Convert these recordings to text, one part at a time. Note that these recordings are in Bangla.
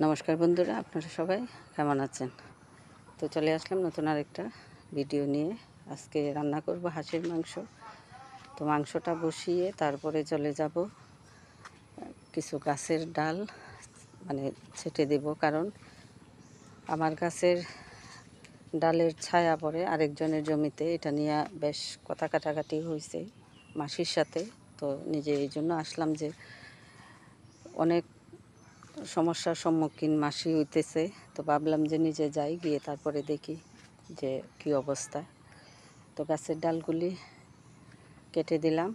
নমস্কার বন্ধুরা, আপনারা সবাই কেমন আছেন? তো চলে আসলাম নতুন আরেকটা ভিডিও নিয়ে। আজকে রান্না করব হাঁসের মাংস। তো মাংসটা বসিয়ে তারপরে চলে যাব কিছু গাছের ডাল ছেটে দেব, কারণ আমার গাছের ডালের ছায়া পড়ে আরেকজনের জমিতে। এটা নিয়ে বেশ কথা কাটাকাটি হয়েছে মাসির সাথে। তো নিজে এই জন্য আসলাম যে অনেক সমস্যার সম্মুখীন মাসি হইতেছে। তো ভাবলাম যে নিজে যাই, গিয়ে তারপরে দেখি যে কি অবস্থা। তো গাছের ডালগুলি কেটে দিলাম,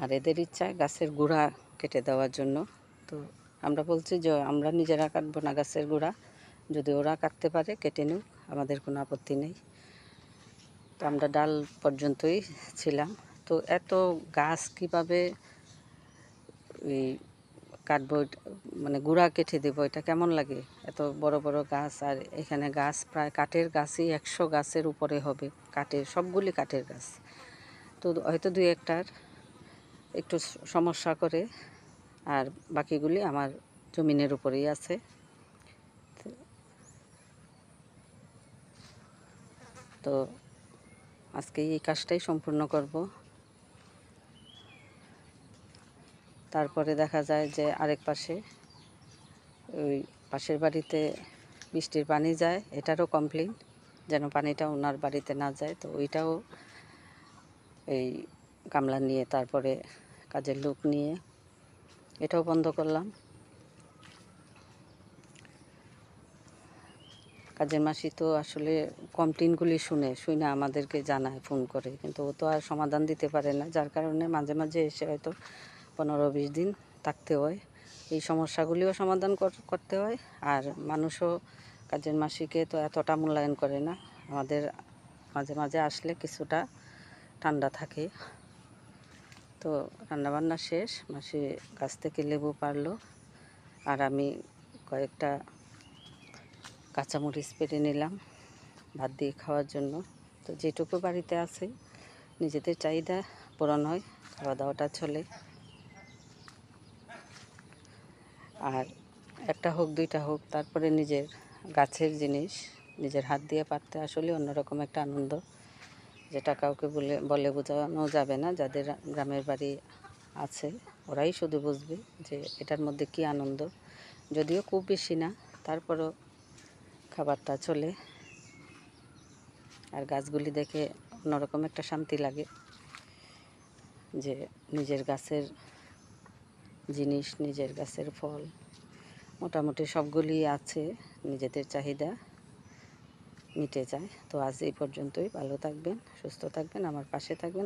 আর এদের ইচ্ছা গাছের গুঁড়া কেটে দেওয়ার জন্য। তো আমরা বলছি যে আমরা নিজেরা কাটবো না গাছের গুঁড়া, যদি ওরা কাটতে পারে কেটে নিক, আমাদের কোনো আপত্তি নেই। তো আমরা ডাল পর্যন্তই ছিলাম। তো এত গাছ কিভাবে এই কাটবো, গুঁড়া কেটে দেবো, এটা কেমন লাগে? এত বড় বড় গাছ, আর এখানে গাছ প্রায় কাঠের গাছই 100 গাছের উপরে হবে। কাঠের, সবগুলি কাঠের গাছ। তো হয়তো দুই একটার একটু সমস্যা করে, আর বাকিগুলি আমার জমিনের উপরেই আছে। তো আজকে এই কাজটাই সম্পূর্ণ করব। তারপরে দেখা যায় যে আরেক পাশে, ওই পাশের বাড়িতে বৃষ্টির পানি যায়, এটারও কমপ্লেন যেন পানিটা ওনার বাড়িতে না যায়। তো ওইটাও এই গামলা নিয়ে, তারপরে কাজের লোক নিয়ে এটাও বন্ধ করলাম। কাজের মাসি তো আসলে কমপ্লেনগুলি শুনে আমাদেরকে জানায় ফোন করে, কিন্তু ও তো আর সমাধান দিতে পারে না। যার কারণে মাঝে মাঝে এসে হয়তো 15-20 দিন থাকতে হয়। এই সমস্যাগুলিও সমাধান করতে হয়। আর মানুষও কাজের মাসিকে তো এতটা মূল্যায়ন করে না। আমাদের মাঝে মাঝে আসলে কিছুটা ঠান্ডা থাকে। তো রান্নাবান্না শেষ, মাসি গাছ থেকে লেবু পারলো, আর আমি কয়েকটা কাঁচামরিচ পেরে নিলাম ভাত দিয়ে খাওয়ার জন্য। তো যেটুকু বাড়িতে আছে নিজেদের চাহিদা পূরণ হয়, খাওয়া দাওয়াটা চলে। আর একটা হোক দুইটা হোক, তারপরে নিজের গাছের জিনিস নিজের হাত দিয়ে পারতে আসলে অন্যরকম একটা আনন্দ, যেটা কাউকে বলে বোঝানো যাবে না। যাদের গ্রামের বাড়ি আছে ওরাই শুধু বুঝবে যে এটার মধ্যে কি আনন্দ। যদিও খুব বেশি না, তারপরও খাবারটা চলে। আর গাছগুলি দেখে অন্যরকম একটা শান্তি লাগে, যে নিজের গাছের জিনিস, নিজের গাছের ফল মোটামুটি সবগুলি আছে, নিজেদের চাহিদা মিটে যায়। তো আজ এই পর্যন্তই। ভালো থাকবেন, সুস্থ থাকবেন, আমার পাশে থাকবেন।